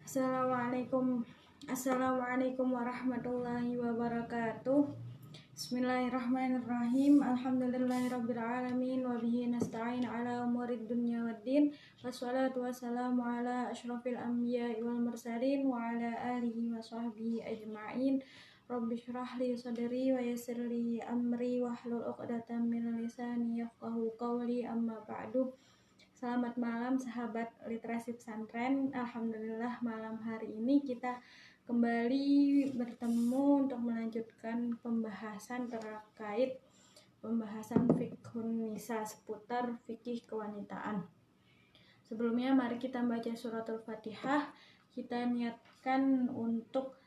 Assalamualaikum Assalamualaikum warahmatullahi wabarakatuh. Bismillahirrahmanirrahim. Alhamdulillahirabbil alamin wa bihi nasta'in ala umurid dunya waddin. Wassalatu wassalamu ala asyrafil anbiya'i wal mursalin wa ala alihi wa sahbihi ajma'in. Rabbi shrah li sadri wa yassir li amri wahlul 'uqdatam min lisani yafqahu qawli, amma ba'du. Selamat malam sahabat literasi pesantren. Alhamdulillah malam hari ini kita kembali bertemu untuk melanjutkan pembahasan terkait pembahasan fiqhun nisa seputar fikih kewanitaan. Sebelumnya mari kita baca suratul Fatihah. Kita niatkan untuk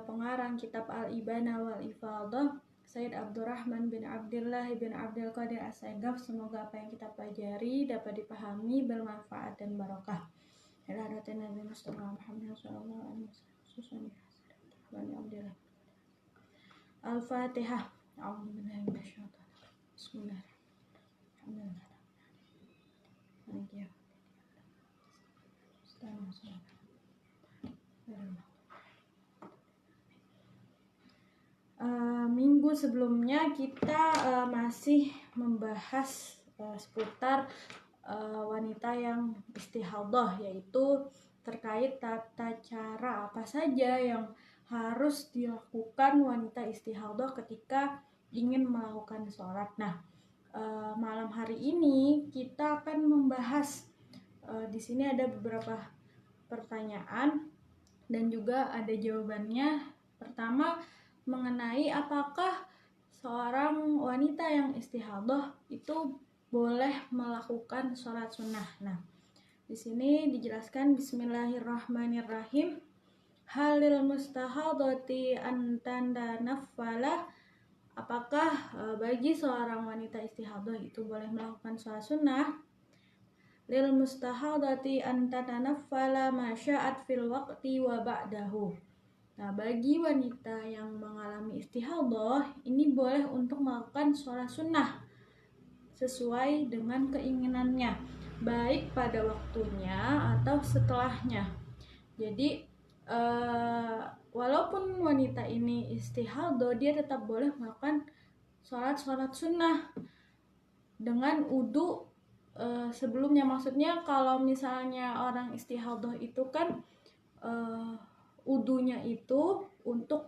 pengarang kitab Al-Ibana wal Ifadah Sayyid Abdurrahman bin Abdullah bin Abdul Qadir As-Saigaf. Semoga apa yang kita pelajari dapat dipahami, bermanfaat dan barokah. Nabi Mustafa Muhammad sallallahu alaihi wasallam. Al-Fatihah. A'udzubillahi minasyaitonir rajim. Bismillahirrahmanirrahim. Minggu sebelumnya kita masih membahas seputar wanita yang istihadah, yaitu terkait tata cara apa saja yang harus dilakukan wanita istihadah ketika ingin melakukan sholat. Nah, malam hari ini kita akan membahas di sini ada beberapa pertanyaan dan juga ada jawabannya. Pertama, mengenai apakah seorang wanita yang istihadah itu boleh melakukan sholat sunnah. Nah, di sini dijelaskan Bismillahirrahmanirrahim. Halil mustahadati antanda nafala. Apakah bagi seorang wanita istihadah itu boleh melakukan sholat sunnah? Lil mustahadati antanda nafala masya'at fil waqti wa ba'dahu. Nah, bagi wanita yang mengalami istihadah ini boleh untuk melakukan sholat sunnah sesuai dengan keinginannya, baik pada waktunya atau setelahnya. Jadi walaupun wanita ini istihadah, dia tetap boleh melakukan sholat sunnah dengan wudu sebelumnya. Maksudnya kalau misalnya orang istihadah itu kan wudunya itu untuk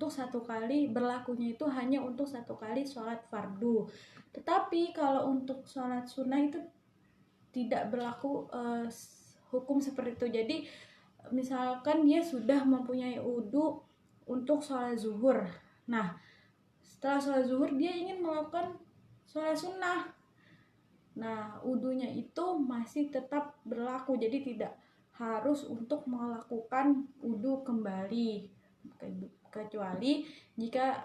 satu kali, berlakunya itu hanya untuk satu kali sholat fardu. Tetapi kalau untuk sholat sunnah itu tidak berlaku hukum seperti itu. Jadi misalkan dia sudah mempunyai wudu untuk sholat zuhur. Nah, setelah sholat zuhur dia ingin melakukan sholat sunnah. Nah, wudunya itu masih tetap berlaku, jadi tidak harus untuk melakukan wudu kembali, kecuali jika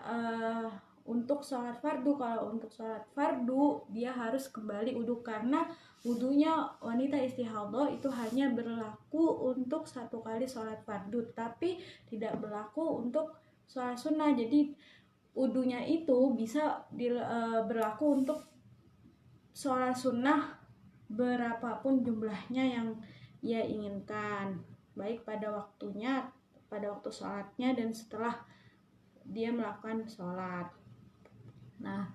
untuk sholat fardu. Kalau untuk sholat fardu dia harus kembali wudu, karena wudunya wanita istihadah itu hanya berlaku untuk satu kali sholat fardu, tapi tidak berlaku untuk sholat sunnah. Jadi wudunya itu bisa berlaku untuk sholat sunnah berapapun jumlahnya yang ia inginkan, baik pada waktunya, pada waktu sholatnya dan setelah dia melakukan sholat. Nah,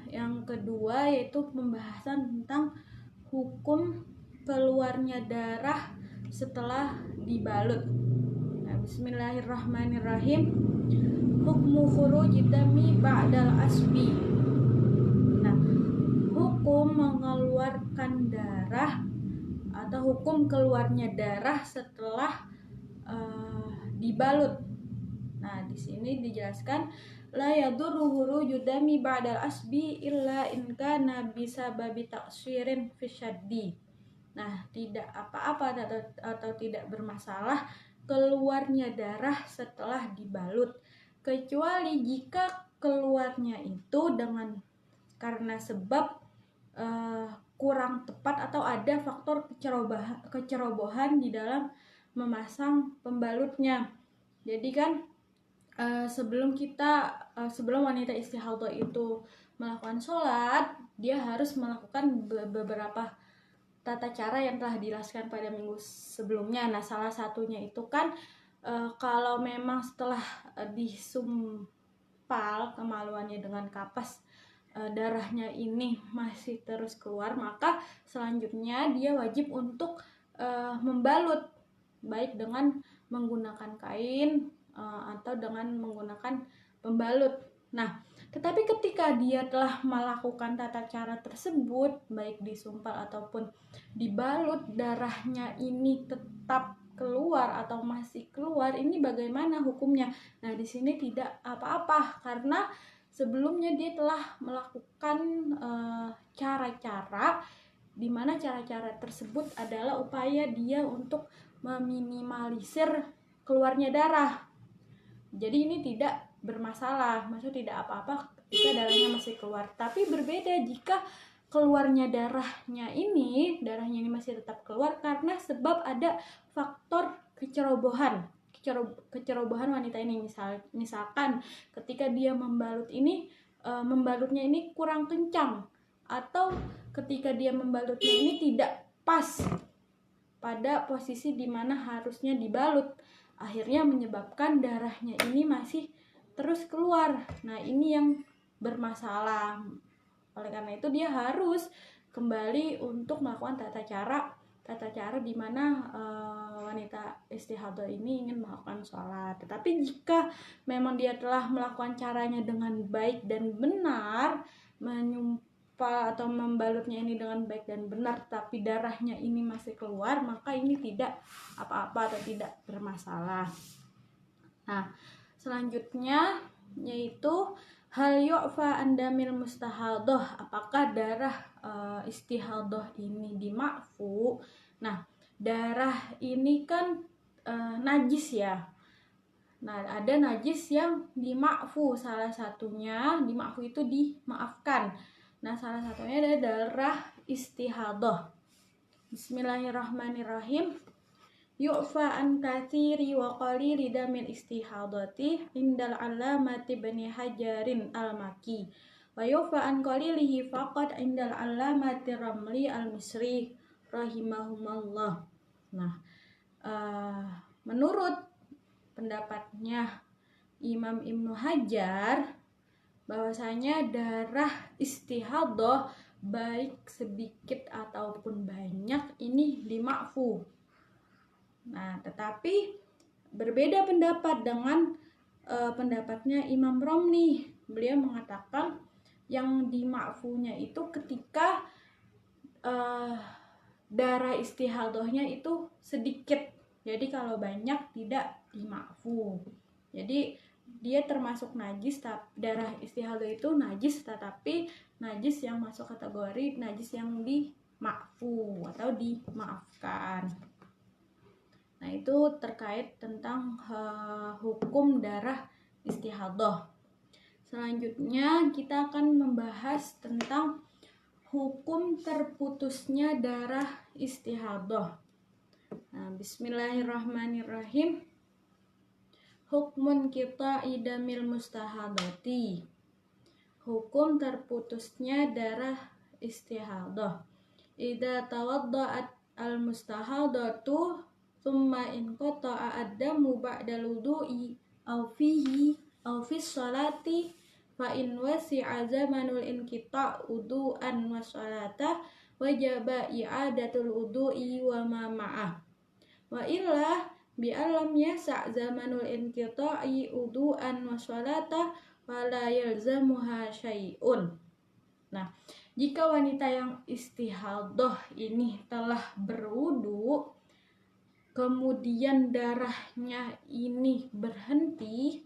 yang kedua yaitu pembahasan tentang hukum keluarnya darah setelah dibalut. Nah, Bismillahirrahmanirrahim. Hukmu khurujid dami ba'dal asbi. Nah, hukum mengeluarkan darah atau hukum keluarnya darah setelah dibalut. Nah, di sini dijelaskan la yadurru khurujud dami ba'dal asbi illa in kana bisababi taqsyirin fi syaddi. Nah, tidak apa-apa atau tidak bermasalah keluarnya darah setelah dibalut, kecuali jika keluarnya itu karena sebab kurang tepat atau ada faktor kecerobohan di dalam memasang pembalutnya. Jadi kan sebelum wanita istihadah itu melakukan sholat, dia harus melakukan beberapa tata cara yang telah dijelaskan pada minggu sebelumnya. Nah, salah satunya itu kan kalau memang setelah disumpal kemaluannya dengan kapas, darahnya ini masih terus keluar, maka selanjutnya dia wajib untuk membalut, baik dengan menggunakan kain atau dengan menggunakan pembalut. Nah, tetapi ketika dia telah melakukan tata cara tersebut, baik disumpal ataupun dibalut, darahnya ini tetap keluar atau masih keluar, ini bagaimana hukumnya? Nah, di sini tidak apa-apa karena sebelumnya dia telah melakukan cara-cara di mana cara-cara tersebut adalah upaya dia untuk meminimalisir keluarnya darah. Jadi ini tidak bermasalah, maksudnya tidak apa-apa ketika darahnya masih keluar. Tapi berbeda jika keluarnya darahnya ini masih tetap keluar karena sebab ada faktor kecerobohan wanita ini. Misalkan ketika dia membalutnya ini kurang kencang, atau ketika dia membalutnya ini tidak pas pada posisi dimana harusnya dibalut, akhirnya menyebabkan darahnya ini masih terus keluar. Nah, ini yang bermasalah. Oleh karena itu dia harus kembali untuk melakukan tata cara di mana wanita istihadah ini ingin melakukan sholat. Tetapi jika memang dia telah melakukan caranya dengan baik dan benar, menyumpal atau membalutnya ini dengan baik dan benar, tapi darahnya ini masih keluar, maka ini tidak apa-apa atau tidak bermasalah. Nah, selanjutnya yaitu hal yu'fa andamil mustahadoh, apakah darah istihadoh ini dima'fu? Nah, darah ini kan najis ya. Nah, ada najis yang dima'fu, salah satunya dima'fu itu dimaafkan. Nah, salah satunya adalah darah istihadoh. Bismillahirrahmanirrahim. Yu'fa an katsiri wa qalili damil istihadati indal alamati bani hajarin al-maki wa yu'fa an qalilihi faqat indal alamati ramli al-misri rahimahumallah. Nah, menurut pendapatnya Imam Ibnu Hajar, bahwasanya darah istihadah baik sedikit ataupun banyak ini dima'fu. Nah, tetapi berbeda pendapat dengan pendapatnya Imam Romli. Beliau mengatakan yang dima'funya itu ketika darah istihadahnya itu sedikit. Jadi kalau banyak tidak dima'fu. Jadi dia termasuk najis, darah istihadah itu najis, tetapi najis yang masuk kategori najis yang dima'fu atau dimaafkan. Nah, itu terkait tentang hukum darah istihadah. Selanjutnya kita akan membahas tentang hukum terputusnya darah istihadah. Nah, bismillahirrahmanirrahim. Hukmun kita idamil mustahadati. Hukum terputusnya darah istihadah. Idza tawadda'at al-mustahadatu thumma in qata'a ad-damu ba'dal wudu'i aw fihi aw fis salati fa in wasi'a zamanul inqita' wudu'an wa salata wajaba i'adatul wudu'i wa ma ma'ah wa illa bi alam yasa' zamanul inqita'i wudu'an wa salata wala yalzamuha syai'un. Nah, jika wanita yang istihadah ini telah berwudu, kemudian darahnya ini berhenti,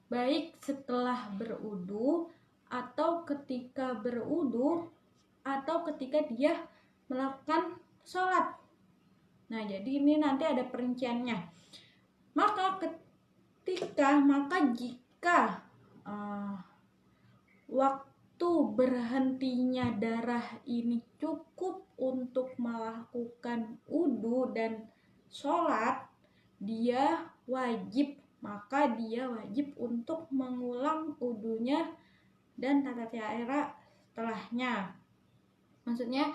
baik setelah berwudu atau ketika berwudu atau ketika dia melakukan sholat. Nah, jadi ini nanti ada perinciannya. Maka jika waktu berhentinya darah ini cukup untuk melakukan wudu dan sholat, maka dia wajib untuk mengulang wudunya dan tata cara setelahnya. Maksudnya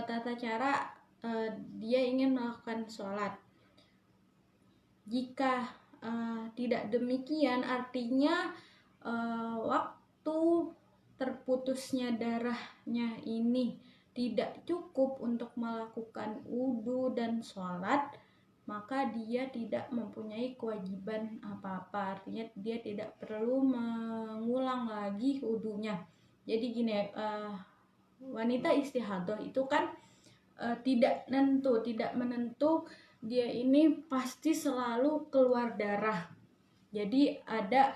tata cara dia ingin melakukan sholat. Jika tidak demikian, artinya waktu terputusnya darahnya ini tidak cukup untuk melakukan wudhu dan sholat, maka dia tidak mempunyai kewajiban apa-apa. Artinya dia tidak perlu mengulang lagi wudhunya. Jadi gini, wanita istihadah itu kan tidak menentu dia ini pasti selalu keluar darah. Jadi ada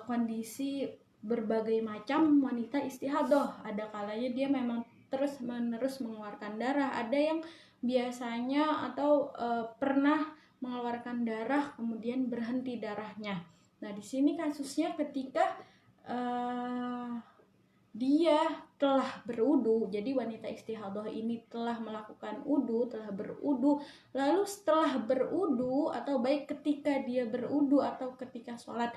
kondisi berbagai macam wanita istihadah. Ada kalanya dia memang terus-menerus mengeluarkan darah, ada yang biasanya atau pernah mengeluarkan darah kemudian berhenti darahnya. Nah, di sini kasusnya ketika dia telah berwudu. Jadi wanita istihadah ini telah melakukan wudu, telah berwudu. Lalu setelah berwudu, atau baik ketika dia berwudu atau ketika sholat,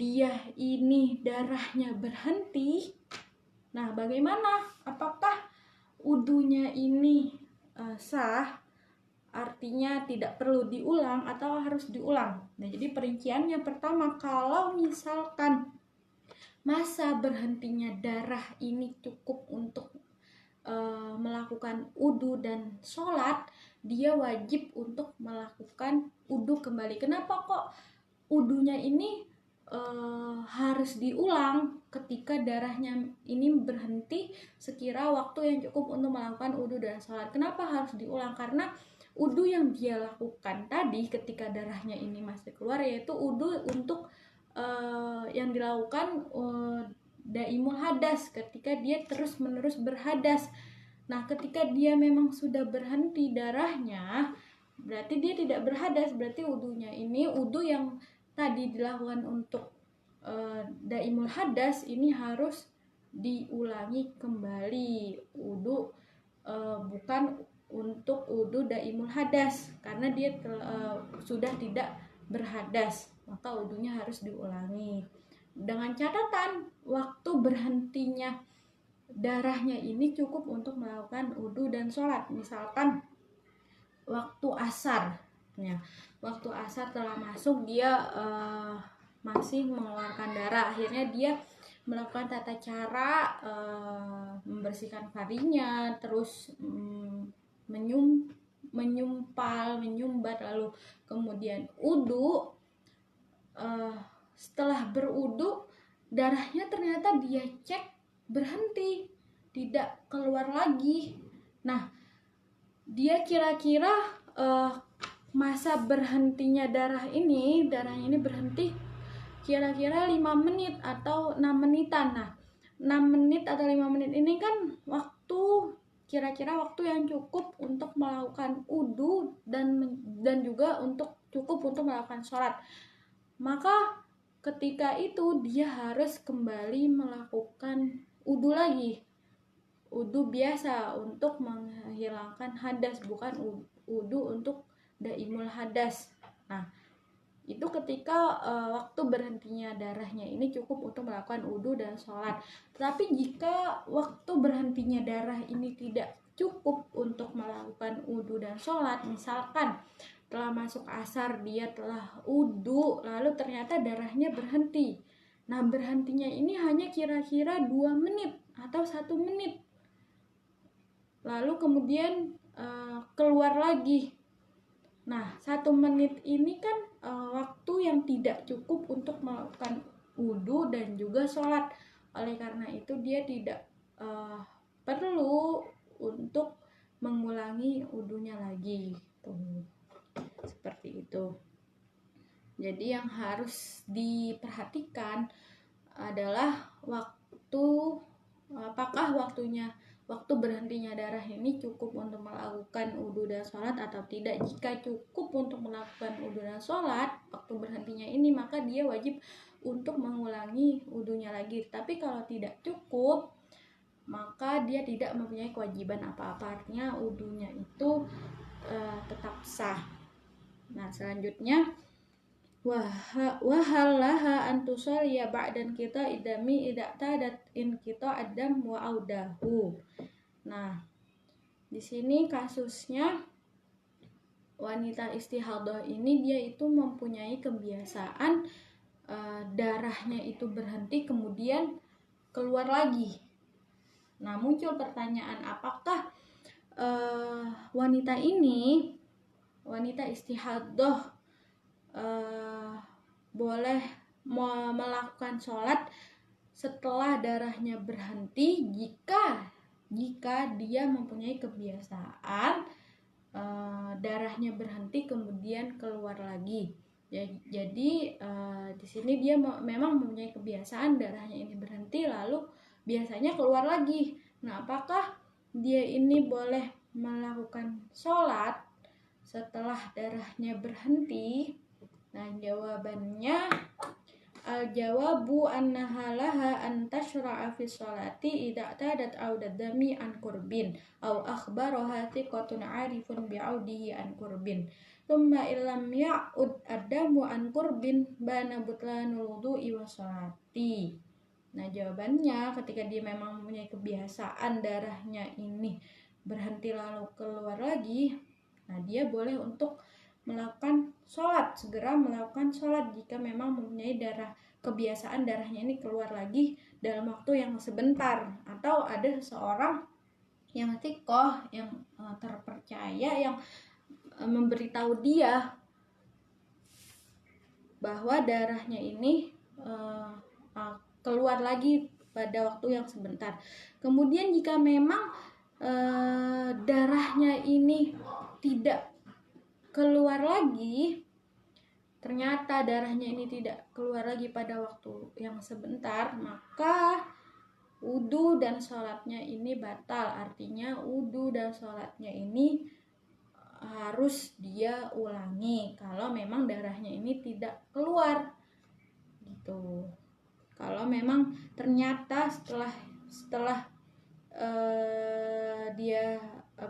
dia ini darahnya berhenti. Nah, bagaimana? Apakah wudunya ini sah? Artinya tidak perlu diulang atau harus diulang? Nah, jadi perinciannya pertama, kalau misalkan masa berhentinya darah ini cukup untuk melakukan wudu dan sholat, dia wajib untuk melakukan wudu kembali. Kenapa kok wudunya ini harus diulang ketika darahnya ini berhenti sekira waktu yang cukup untuk melakukan wudu dan sholat? Kenapa harus diulang? Karena wudu yang dia lakukan tadi ketika darahnya ini masih keluar, yaitu wudu untuk yang dilakukan daimul hadas, ketika dia terus-menerus berhadas. Nah, ketika dia memang sudah berhenti darahnya, berarti dia tidak berhadas. Berarti wudunya ini, wudu yang tadi dilakukan untuk daimul hadas ini harus diulangi kembali. Wudu bukan untuk wudu daimul hadas, karena dia sudah tidak berhadas, maka wudunya harus diulangi. Dengan catatan waktu berhentinya darahnya ini cukup untuk melakukan wudu dan sholat. Misalkan waktu asar, ya, waktu asar telah masuk, dia masih mengeluarkan darah. Akhirnya dia melakukan tata cara membersihkan karinya, terus menyumbat, lalu kemudian wudu. Setelah berwudu, darahnya ternyata dia cek berhenti, tidak keluar lagi. Nah, dia kira-kira masa berhentinya darahnya ini berhenti kira-kira 5 menit atau 6 menitan. Nah, 6 menit atau 5 menit ini kan kira-kira waktu yang cukup untuk melakukan wudu dan juga cukup untuk melakukan sholat. Maka ketika itu dia harus kembali melakukan wudu lagi, wudu biasa untuk menghilangkan hadas, bukan wudu untuk daimul hadas. Nah, itu ketika waktu berhentinya darahnya ini cukup untuk melakukan wudu dan sholat. Tapi jika waktu berhentinya darah ini tidak cukup untuk melakukan wudu dan sholat, misalkan telah masuk asar, dia telah wudu, lalu ternyata darahnya berhenti. Nah, berhentinya ini hanya kira-kira 2 menit atau 1 menit. Lalu kemudian keluar lagi. Nah, 1 menit ini kan waktu yang tidak cukup untuk melakukan wudu dan juga sholat. Oleh karena itu dia tidak perlu untuk mengulangi wudunya lagi. Seperti itu. Jadi yang harus diperhatikan adalah apakah waktu berhentinya darah ini cukup untuk melakukan wudu dan sholat atau tidak. Jika cukup untuk melakukan wudu dan sholat waktu berhentinya ini, maka dia wajib untuk mengulangi wudunya lagi. Tapi kalau tidak cukup, maka dia tidak mempunyai kewajiban apa-apa. Artinya wudunya itu tetap sah. Nah, selanjutnya wahalaha antusoliya ba'dan kita idami idaktadat in kita adam wa audahu. Nah, Di sini kasusnya wanita istihadah ini dia itu mempunyai kebiasaan darahnya itu berhenti kemudian keluar lagi. Nah, muncul pertanyaan, apakah wanita istihadah boleh melakukan sholat setelah darahnya berhenti jika dia mempunyai kebiasaan darahnya berhenti kemudian keluar lagi. Jadi di sini dia memang mempunyai kebiasaan darahnya ini berhenti lalu biasanya keluar lagi. Nah, apakah dia ini boleh melakukan sholat setelah darahnya berhenti? Nah, jawabannya al-jawabu annaha laha an tashra'a fi sholati idza tadat audadami an kurbin aw akhbaraha thiqatun 'arifun bi'audihi an kurbin thumma illam ya'ud adamu an kurbin bana butlanul wudu'i wa sholati. Nah, jawabannya ketika dia memang mempunyai kebiasaan darahnya ini berhenti lalu keluar lagi, nah dia boleh untuk melakukan sholat, segera melakukan sholat jika memang mempunyai kebiasaan darahnya ini keluar lagi dalam waktu yang sebentar, atau ada seseorang yang thiqah, yang terpercaya, yang memberitahu dia bahwa darahnya ini keluar lagi pada waktu yang sebentar. Kemudian jika memang darahnya ini tidak keluar lagi, ternyata darahnya ini tidak keluar lagi pada waktu yang sebentar, maka wudu dan sholatnya ini batal. Artinya wudu dan sholatnya ini harus dia ulangi kalau memang darahnya ini tidak keluar gitu. Kalau memang ternyata setelah dia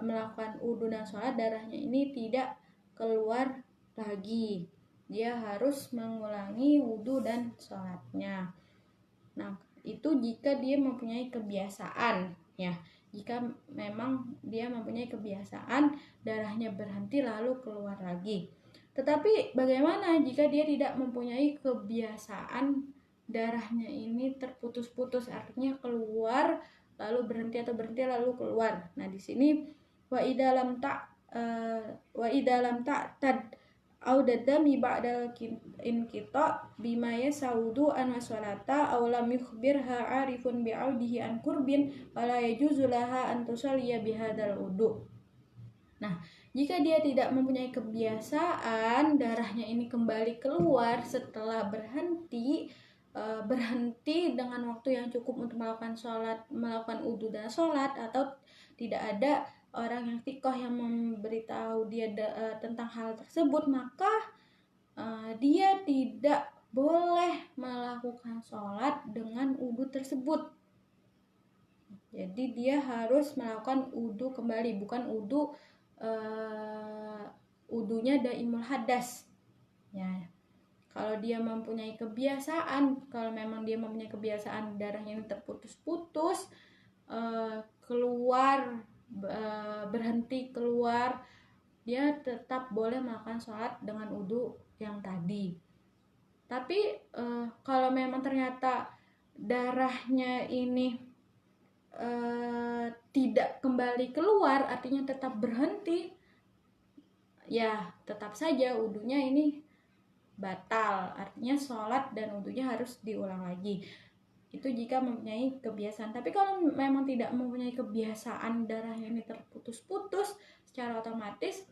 melakukan wudu dan sholat darahnya ini tidak keluar lagi, dia harus mengulangi wudu dan sholatnya. Nah, itu jika dia mempunyai kebiasaan, ya. Jika memang dia mempunyai kebiasaan darahnya berhenti lalu keluar lagi. Tetapi bagaimana jika dia tidak mempunyai kebiasaan darahnya ini terputus-putus, artinya keluar lalu berhenti atau berhenti lalu keluar. Nah, di sini wa idalam ta'tad audadami ba'dal inqita bima yasaudu an wassalata aw lam yukhbirha 'arifun bi'audihi an kurbin fala yajuzu laha an tusalliya bihadzal wudu. Nah, jika dia tidak mempunyai kebiasaan darahnya ini kembali keluar setelah berhenti dengan waktu yang cukup untuk melakukan wudu dan sholat, atau tidak ada orang yang thiqah yang memberitahu dia tentang hal tersebut, maka dia tidak boleh melakukan sholat dengan wudu tersebut. Jadi dia harus melakukan wudu kembali, bukan wudunya daimul hadas. Ya. Kalau dia mempunyai kebiasaan, kalau memang dia mempunyai kebiasaan darahnya yang terputus-putus, berhenti keluar, dia tetap boleh melakukan sholat dengan wudu yang tadi. Tapi kalau memang ternyata darahnya ini tidak kembali keluar, artinya tetap berhenti, ya tetap saja wudunya ini batal, artinya sholat dan wudunya harus diulang lagi. Itu jika mempunyai kebiasaan. Tapi kalau memang tidak mempunyai kebiasaan darahnya ini terputus-putus, secara otomatis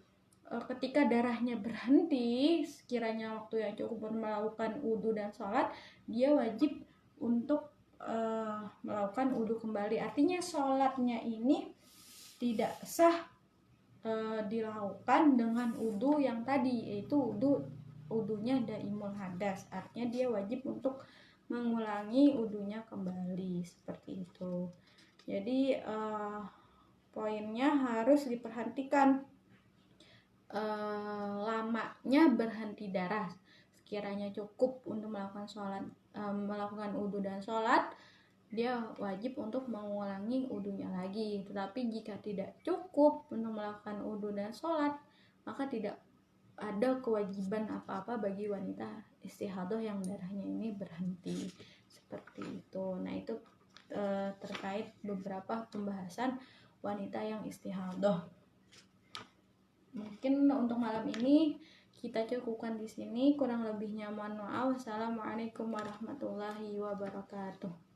ketika darahnya berhenti, sekiranya waktu yang cukup untuk melakukan wudu dan sholat, dia wajib untuk melakukan wudu kembali. Artinya sholatnya ini tidak sah dilakukan dengan wudu yang tadi, yaitu wudunya daimul hadas. Artinya dia wajib untuk mengulangi wudunya kembali, seperti itu. Jadi poinnya harus diperhatikan lamanya berhenti darah. Sekiranya cukup untuk melakukan wudu dan sholat, dia wajib untuk mengulangi wudunya lagi. Tetapi jika tidak cukup untuk melakukan wudu dan sholat, maka tidak ada kewajiban apa-apa bagi wanita istihadah yang darahnya ini berhenti, seperti itu. Nah, itu terkait beberapa pembahasan wanita yang istihadah. Mungkin untuk malam ini kita cukupkan di sini, kurang lebihnya mohon maaf. Wassalamualaikum warahmatullahi wabarakatuh.